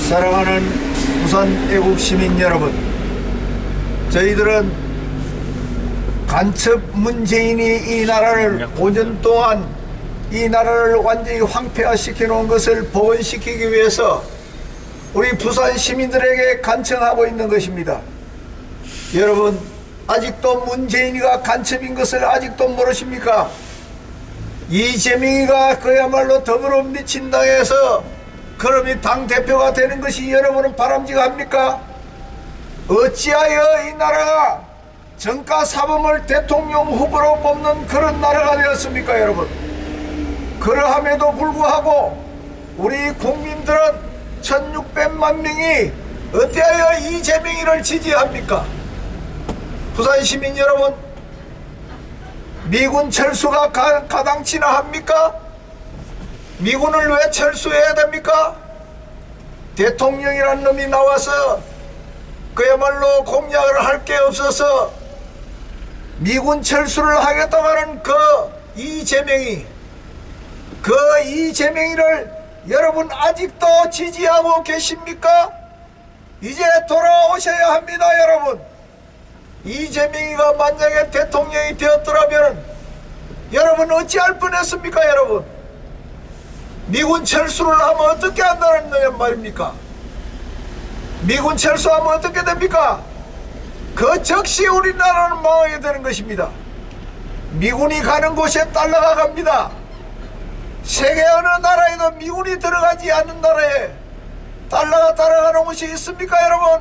사랑하는 부산 애국 시민 여러분, 저희들은 간첩 문재인이 이 나라를 5년 동안 이 나라를 완전히 황폐화시켜 놓은 것을 복원시키기 위해서 우리 부산 시민들에게 간청하고 있는 것입니다. 여러분, 아직도 문재인이가 간첩인 것을 아직도 모르십니까? 이재명이가 그야말로 더불어민주당에서 그럼이 당대표가 되는 것이 여러분은 바람직합니까? 어찌하여 이 나라가 정가사범을 대통령 후보로 뽑는 그런 나라가 되었습니까, 여러분? 그러함에도 불구하고 우리 국민들은 1600만 명이 어찌하여 이재명이를 지지합니까? 부산 시민 여러분, 미군 철수가 가당치나 합니까? 미군을 왜 철수해야 됩니까? 대통령이란 놈이 나와서 그야말로 공약을 할 게 없어서 미군 철수를 하겠다고 하는 그 이재명이를 여러분 아직도 지지하고 계십니까? 이제 돌아오셔야 합니다, 여러분. 이재명이가 만약에 대통령이 되었더라면 여러분 어찌할 뻔했습니까, 여러분? 미군 철수를 하면 어떻게 한다는 말입니까? 미군 철수하면 어떻게 됩니까? 그 즉시 우리나라는 망하게 되는 것입니다. 미군이 가는 곳에 달러가 갑니다. 세계 어느 나라에도 미군이 들어가지 않는 나라에 달러가 따라가는 곳이 있습니까, 여러분?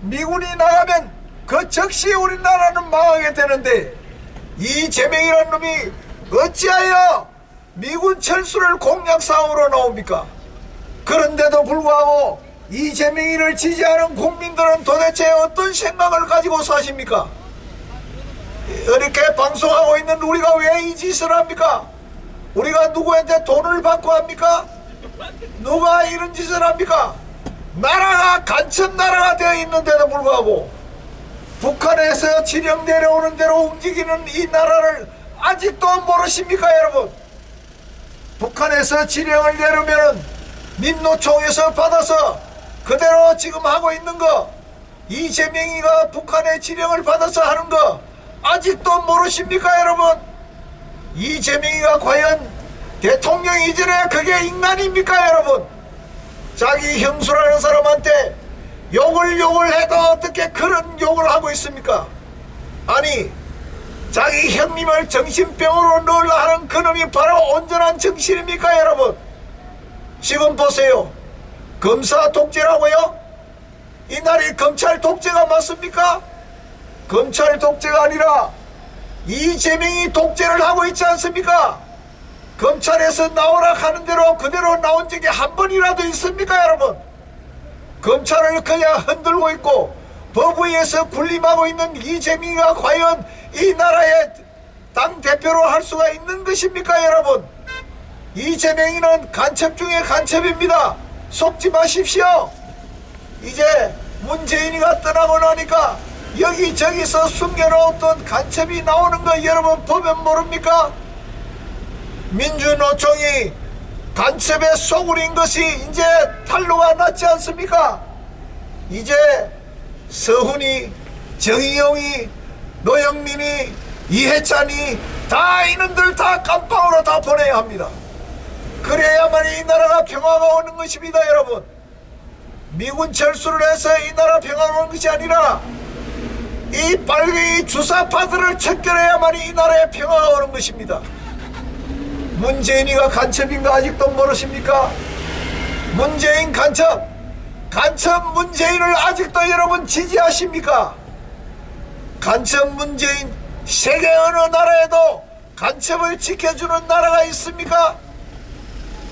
미군이 나가면 그 즉시 우리나라는 망하게 되는데 이재명이라는 놈이 어찌하여 미군 철수를 공약사항으로 나옵니까? 그런데도 불구하고 이재명이를 지지하는 국민들은 도대체 어떤 생각을 가지고 사십니까? 이렇게 방송하고 있는 우리가 왜 이 짓을 합니까? 우리가 누구한테 돈을 받고 합니까? 누가 이런 짓을 합니까? 나라가 간첩 나라가 되어 있는데도 불구하고 북한에서 지령 내려오는 대로 움직이는 이 나라를 아직도 모르십니까, 여러분? 북한에서 지령을 내려오면 민노총에서 받아서 그대로 지금 하고 있는 거, 이재명이가 북한의 지령을 받아서 하는 거 아직도 모르십니까, 여러분? 이재명이가 과연 대통령 이전에 그게 인간입니까, 여러분? 자기 형수라는 사람한테 욕을 해도 어떻게 그런 욕을 하고 있습니까? 아니, 자기 형님을 정신병으로 넣으려 하는 그놈이 바로 온전한 정신입니까, 여러분? 지금 보세요. 검사 독재라고요? 이날이 검찰 독재가 맞습니까? 검찰 독재가 아니라 이재명이 독재를 하고 있지 않습니까? 검찰에서 나오라 하는 대로 그대로 나온 적이 한 번이라도 있습니까, 여러분? 검찰을 그냥 흔들고 있고 법위에서 군림하고 있는 이재명이가 과연 이 나라의 당대표로 할 수가 있는 것입니까, 여러분? 이재명이는 간첩 중에 간첩입니다. 속지 마십시오. 이제 문재인이가 떠나고 나니까 여기저기서 숨겨놓았던 간첩이 나오는 거 여러분 보면 모릅니까? 민주노총이 간첩에 속으린 것이 이제 탄로가 났지 않습니까? 이제 서훈이, 정의용이, 노영민이, 이해찬이 다 이놈들 다 감방으로 다 보내야 합니다. 그래야만 이 나라가 평화가 오는 것입니다, 여러분. 미군 철수를 해서 이 나라 평화가 오는 것이 아니라 이 빨갱이 주사파들을 척결해야만 이 나라의 평화가 오는 것입니다. 문재인이가 간첩인가 아직도 모르십니까? 문재인 간첩 문재인을 아직도 여러분 지지하십니까? 간첩 문재인, 세계 어느 나라에도 간첩을 지켜주는 나라가 있습니까?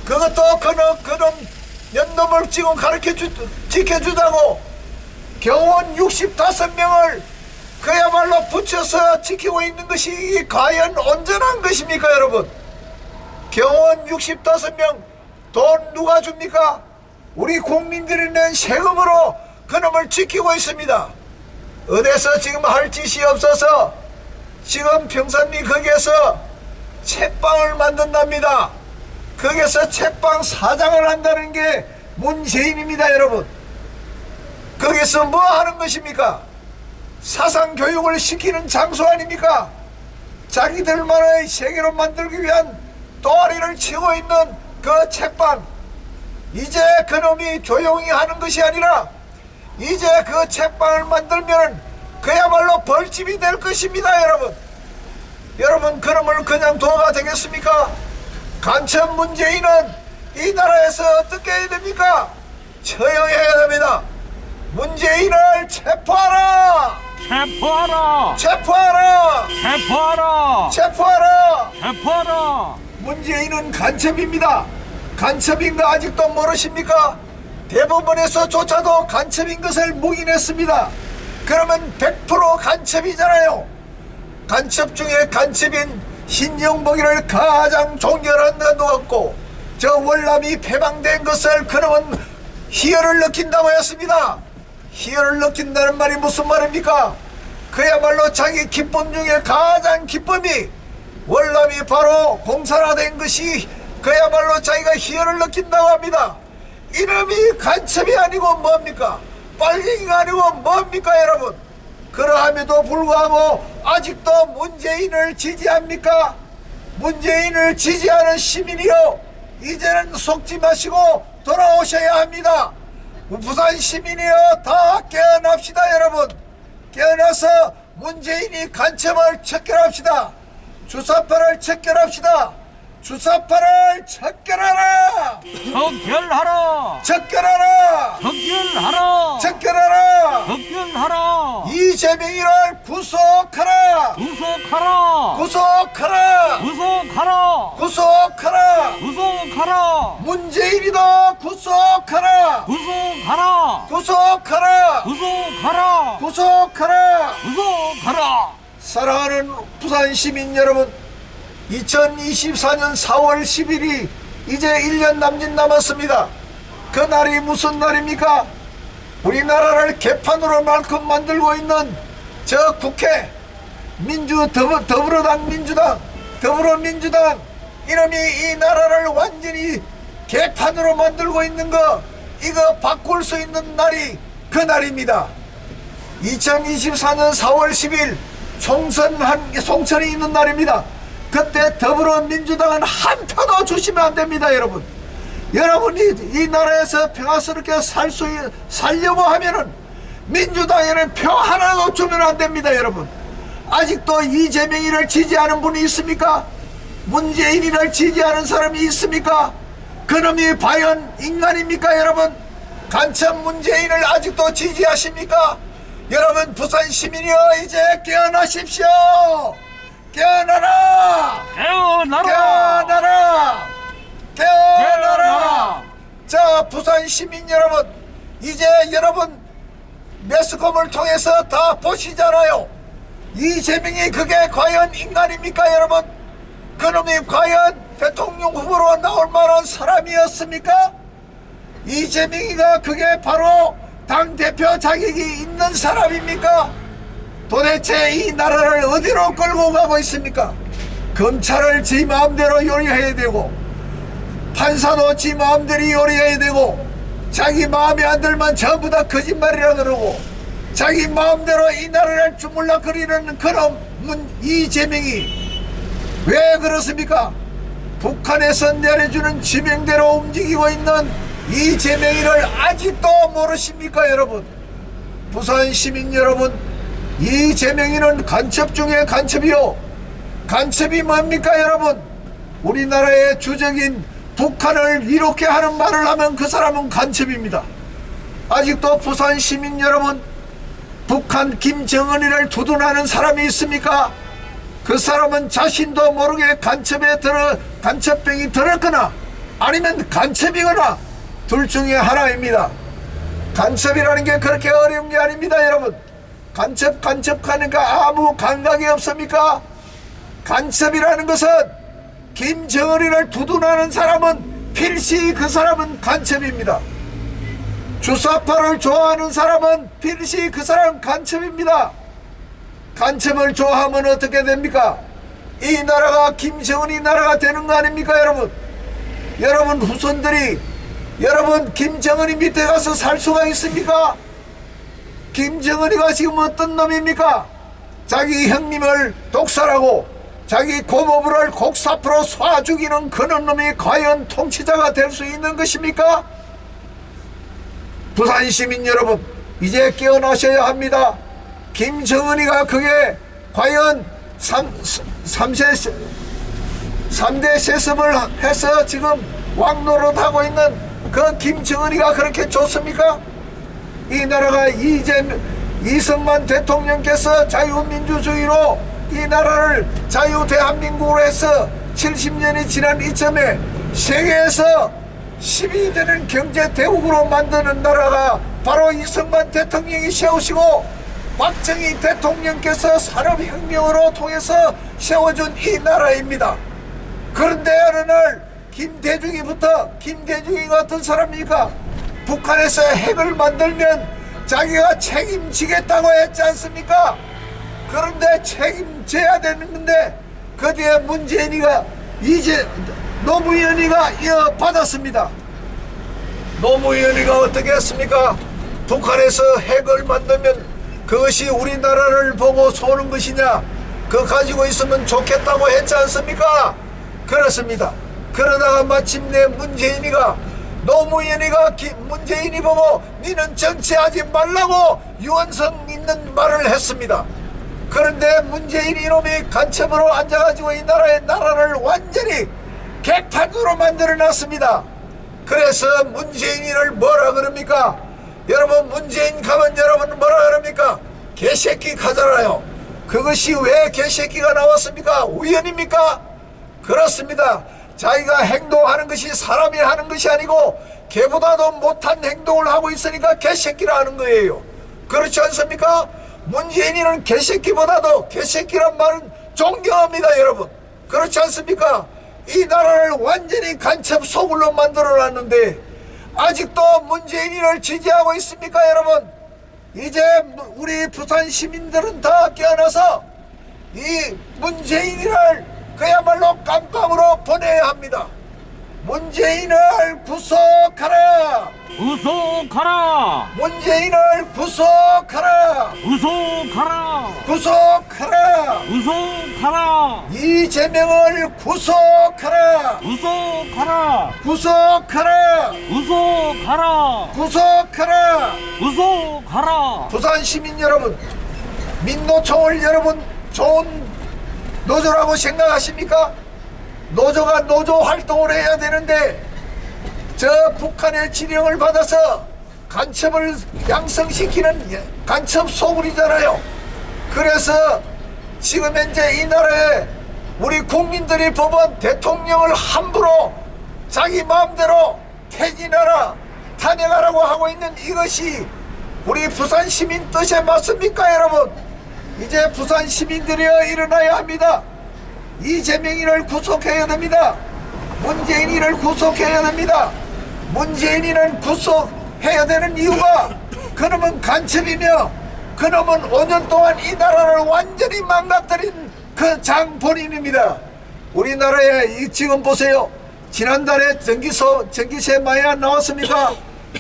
그것도 그놈 연놈을 지금 지켜주다고 경호원 65명을 그야말로 붙여서 지키고 있는 것이 과연 온전한 것입니까, 여러분? 경호원 65명 돈 누가 줍니까? 우리 국민들이 낸 세금으로 그놈을 지키고 있습니다. 어디서 지금 할 짓이 없어서 지금 평산리 거기에서 책방을 만든답니다. 거기서 책방 사장을 한다는 게 문재인입니다. 여러분, 거기서 뭐 하는 것입니까? 사상교육을 시키는 장소 아닙니까? 자기들만의 세계로 만들기 위한 또아리를 치고 있는 그 책방, 이제 그놈이 조용히 하는 것이 아니라 이제 그 책방을 만들면 그야말로 벌집이 될 것입니다. 여러분 그놈을 그냥 둬가 되겠습니까? 간첩 문재인은 이 나라에서 어떻게 해야 됩니까? 처형해야 됩니다. 문재인을 체포하라! 체포하라! 체포하라! 체포하라! 체포하라! 체포하라! 문재인은 간첩입니다. 간첩인 거 아직도 모르십니까? 대법원에서조차도 간첩인 것을 묵인했습니다. 그러면 100% 간첩이잖아요. 간첩 중에 간첩인 신영복이를 가장 존경하는 것 같고, 저 월남이 패망된 것을 그놈은 희열을 느낀다고 했습니다. 희열을 느낀다는 말이 무슨 말입니까? 그야말로 자기 기쁨 중에 가장 기쁨이 월남이 바로 공산화된 것이 그야말로 자기가 희열을 느낀다고 합니다. 이놈이 간첩이 아니고 뭡니까? 빨갱이가 아니고 뭡니까 여러분? 그러함에도 불구하고 아직도 문재인을 지지합니까? 문재인을 지지하는 시민이요, 이제는 속지 마시고 돌아오셔야 합니다. 부산 시민이요, 다 깨어납시다. 여러분, 깨어나서 문재인이 간첩을 척결합시다. 주사파를 척결합시다. 주사파를 척결하라! 척결하라! 척결하라! 척결하라! 척결하라! 척결하라! 이재명이를 구속하라! 구속하라! 구속하라! 구속하라! 구속하라! 구속하라! 문재인이도 구속하라! 구속하라! 구속하라! 구속하라! 구속하라! 구속하라! 사랑하는 부산 시민 여러분, 2024년 4월 10일이 이제 1년 남짓 남았습니다. 그날이 무슨 날입니까? 우리나라를 개판으로 만큼 만들고 있는 저 국회 더불어민주당 이놈이 이 나라를 완전히 개판으로 만들고 있는 거, 이거 바꿀 수 있는 날이 그날입니다. 2024년 4월 10일 총선이 있는 날입니다. 그때 더불어민주당은 한 표도 주시면 안 됩니다. 여러분이 이 나라에서 평화스럽게 살려고 하면은 민주당에는 표 하나도 주면 안 됩니다. 여러분, 아직도 이재명이를 지지하는 분이 있습니까? 문재인이를 지지하는 사람이 있습니까? 그놈이 과연 인간입니까? 여러분, 간첩 문재인을 아직도 지지하십니까? 여러분, 부산 시민이여, 이제 깨어나십시오. 깨어나라! 깨어나라! 깨어나라! 깨어나라! 자, 부산 시민 여러분, 이제 여러분 매스컴을 통해서 다 보시잖아요. 이재명이 그게 과연 인간입니까? 여러분, 그놈이 과연 대통령 후보로 나올 만한 사람이었습니까? 이재명이가 그게 바로 당대표 자격이 있는 사람입니까? 도대체 이 나라를 어디로 끌고 가고 있습니까? 검찰을 지 마음대로 요리해야 되고, 판사도 지 마음대로 요리해야 되고, 자기 마음에 안 들면 전부 다 거짓말이라 그러고, 자기 마음대로 이 나라를 주물럭거리는 그런 이재명이 왜 그렇습니까? 북한에서 내려주는 지명대로 움직이고 있는 이재명이를 아직도 모르십니까? 여러분, 부산 시민 여러분, 이재명이는 간첩 중에 간첩이요. 간첩이 뭡니까? 여러분, 우리나라의 주적인 북한을 이렇게 하는 말을 하면 그 사람은 간첩입니다. 아직도 부산 시민 여러분, 북한 김정은이를 두둔하는 사람이 있습니까? 그 사람은 자신도 모르게 간첩병이 들었거나 아니면 간첩이거나 둘 중에 하나입니다. 간첩이라는 게 그렇게 어려운 게 아닙니다. 여러분, 간첩하니까 아무 감각이 없습니까? 간첩이라는 것은 김정은이를 두둔하는 사람은 필시 그 사람은 간첩입니다. 주사파를 좋아하는 사람은 필시 그 사람은 간첩입니다. 간첩을 좋아하면 어떻게 됩니까? 이 나라가 김정은이 나라가 되는 거 아닙니까? 여러분 후손들이 여러분, 김정은이 밑에 가서 살 수가 있습니까? 김정은이가 지금 어떤 놈입니까? 자기 형님을 독살하고 자기 고모부를 곡사프로 쏴 죽이는 그런 놈이 과연 통치자가 될 수 있는 것입니까? 부산 시민 여러분, 이제 깨어나셔야 합니다. 김정은이가 그게 과연 3대 세습을 해서 지금 왕노릇하고 있는 그 김정은이가 그렇게 좋습니까? 이 나라가 이승만 대통령께서 자유민주주의로 이 나라를 자유대한민국으로 해서 70년이 지난 이쯤에 세계에서 10위 되는 경제대국으로 만드는 나라가 바로 이승만 대통령이 세우시고 박정희 대통령께서 산업혁명으로 통해서 세워준 이 나라입니다. 그런데 어느 날 김대중이가 어떤 사람입니까? 북한에서 핵을 만들면 자기가 책임지겠다고 했지 않습니까? 그런데 책임져야 되는 건데 그 뒤에 문재인이가 이제 노무현이가 이어받았습니다. 노무현이가 어떻게 했습니까? 북한에서 핵을 만들면 그것이 우리나라를 보고 쏘는 것이냐, 그거 가지고 있으면 좋겠다고 했지 않습니까? 그렇습니다. 그러다가 마침내 문재인이가 문재인이 보고 니는 정치하지 말라고 유언성 있는 말을 했습니다. 그런데 문재인 이놈이 간첩으로 앉아가지고 이 나라를 완전히 개판으로 만들어놨습니다. 그래서 문재인이를 뭐라 그럽니까? 여러분, 문재인 가면 여러분 뭐라 그럽니까? 개새끼 가잖아요. 그것이 왜 개새끼가 나왔습니까? 우연입니까? 그렇습니다. 자기가 행동하는 것이 사람이 하는 것이 아니고 개보다도 못한 행동을 하고 있으니까 개새끼라 하는 거예요. 그렇지 않습니까? 문재인이는 개새끼보다도, 개새끼란 말은 존경합니다, 여러분. 그렇지 않습니까? 이 나라를 완전히 간첩 소굴로 만들어놨는데 아직도 문재인이를 지지하고 있습니까, 여러분? 이제 우리 부산 시민들은 다 깨어나서 이 문재인이를 그야말로 깜깜으로 보내야 합니다. 문재인을 구속하라! 구속하라! 문재인을 구속하라! 구속하라! 구속하라! 구속하라! 이재명을 구속하라! 구속하라! 구속하라! 구속하라! 구속하라! 구속하라! 부산 시민 여러분, 민노총을 여러분 좋은 노조라고 생각하십니까? 노조가 노조 활동을 해야 되는데 저 북한의 지령을 받아서 간첩을 양성시키는 간첩 소굴이잖아요. 그래서 지금 현재 이 나라에 우리 국민들이 뽑은 대통령을 함부로 자기 마음대로 퇴진하라, 탄핵하라고 하고 있는 이것이 우리 부산 시민 뜻에 맞습니까, 여러분? 이제 부산 시민들이여 일어나야 합니다. 이재명이를 구속해야 됩니다. 문재인이를 구속해야 됩니다. 문재인이는 구속해야 되는 이유가 그놈은 간첩이며 그놈은 5년 동안 이 나라를 완전히 망가뜨린 그 장본인입니다. 우리나라에 지금 보세요. 지난달에 전기세 많이 안 나왔습니까?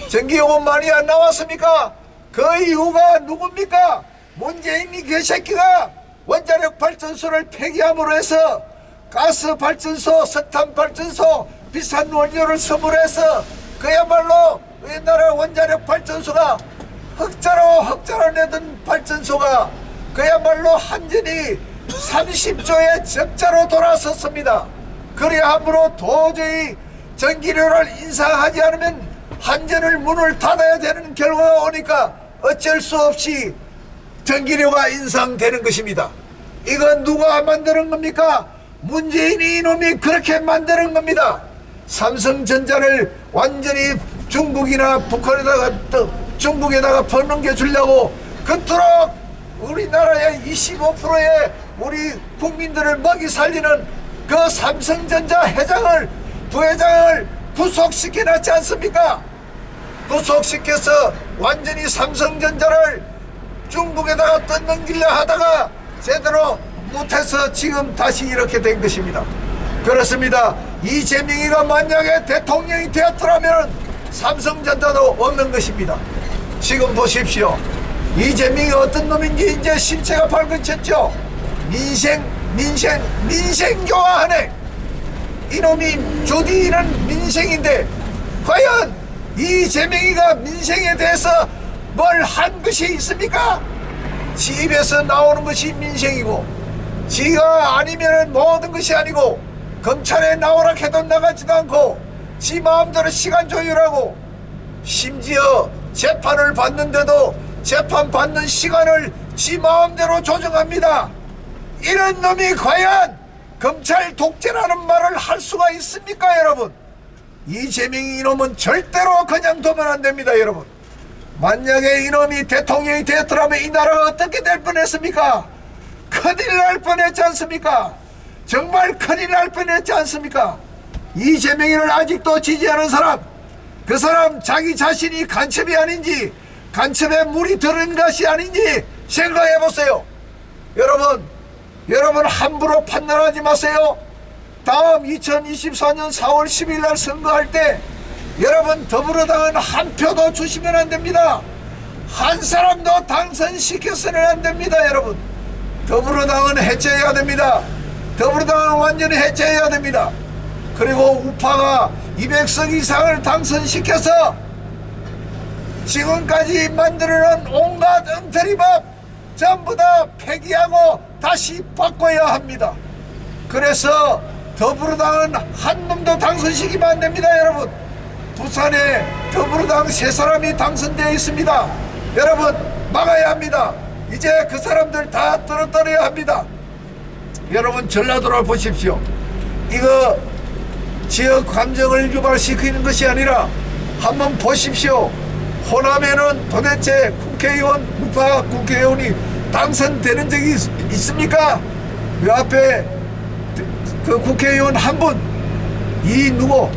전기요금 많이 안 나왔습니까? 그 이유가 누굽니까? 문재인이 그 새끼가 원자력 발전소를 폐기함으로 해서 가스 발전소, 석탄 발전소 비싼 원료를 선물해서 그야말로 우리나라 원자력 발전소가 흑자로 내던 발전소가 그야말로 한전이 30조의 적자로 돌아섰습니다. 그래야 함으로 도저히 전기료를 인상하지 않으면 한전을 문을 닫아야 되는 결과가 오니까 어쩔 수 없이 전기료가 인상되는 것입니다. 이건 누가 만드는 겁니까? 문재인이 이놈이 그렇게 만드는 겁니다. 삼성전자를 완전히 중국이나 북한에다가 중국에다가 퍼넘겨 주려고 그토록 우리나라의 25%의 우리 국민들을 먹이 살리는 그 삼성전자 부회장을 구속시켜 놨지 않습니까? 구속시켜서 완전히 삼성전자를 중국에다가 떠넘기려 하다가 제대로 못해서 지금 다시 이렇게 된 것입니다. 그렇습니다. 이재명이가 만약에 대통령이 되었더라면 삼성전자도 없는 것입니다. 지금 보십시오. 이재명이 어떤 놈인지 이제 실체가 밝혀졌죠. 민생 교화하네. 이놈이 주디는 민생인데 과연 이재명이가 민생에 대해서 뭘 한 것이 있습니까? 집에서 나오는 것이 민생이고, 지가 아니면 모든 것이 아니고, 검찰에 나오라 해도 나가지도 않고, 지 마음대로 시간 조율하고, 심지어 재판을 받는데도 재판 받는 시간을 지 마음대로 조정합니다. 이런 놈이 과연 검찰 독재라는 말을 할 수가 있습니까, 여러분? 이재명이 이놈은 절대로 그냥 두면 안 됩니다, 여러분. 만약에 이놈이 대통령이 되었더라면 이 나라가 어떻게 될 뻔했습니까? 큰일 날 뻔했지 않습니까? 정말 큰일 날 뻔했지 않습니까? 이재명이를 아직도 지지하는 사람, 그 사람 자기 자신이 간첩이 아닌지, 간첩에 물이 들은 것이 아닌지 생각해 보세요. 여러분 함부로 판단하지 마세요. 다음 2024년 4월 10일 날 선거할 때 여러분 더불어당은 한 표도 주시면 안 됩니다. 한 사람도 당선시켜서는 안 됩니다. 여러분, 더불어당은 해체해야 됩니다. 더불어당은 완전히 해체해야 됩니다. 그리고 우파가 200석 이상을 당선시켜서 지금까지 만들어놓은 온갖 엉터리법 전부 다 폐기하고 다시 바꿔야 합니다. 그래서 더불어당은 한 놈도 당선시키면 안 됩니다. 여러분, 부산에 더불어당 3사람이 당선되어 있습니다. 여러분, 막아야 합니다. 이제 그 사람들 다 떨어뜨려야 합니다. 여러분, 전라도를 보십시오. 이거 지역 감정을 유발시키는 것이 아니라 한번 보십시오. 호남에는 도대체 국회의원, 우파 국회의원이 당선되는 적이 있습니까? 그 앞에 그 국회의원 한 분, 누구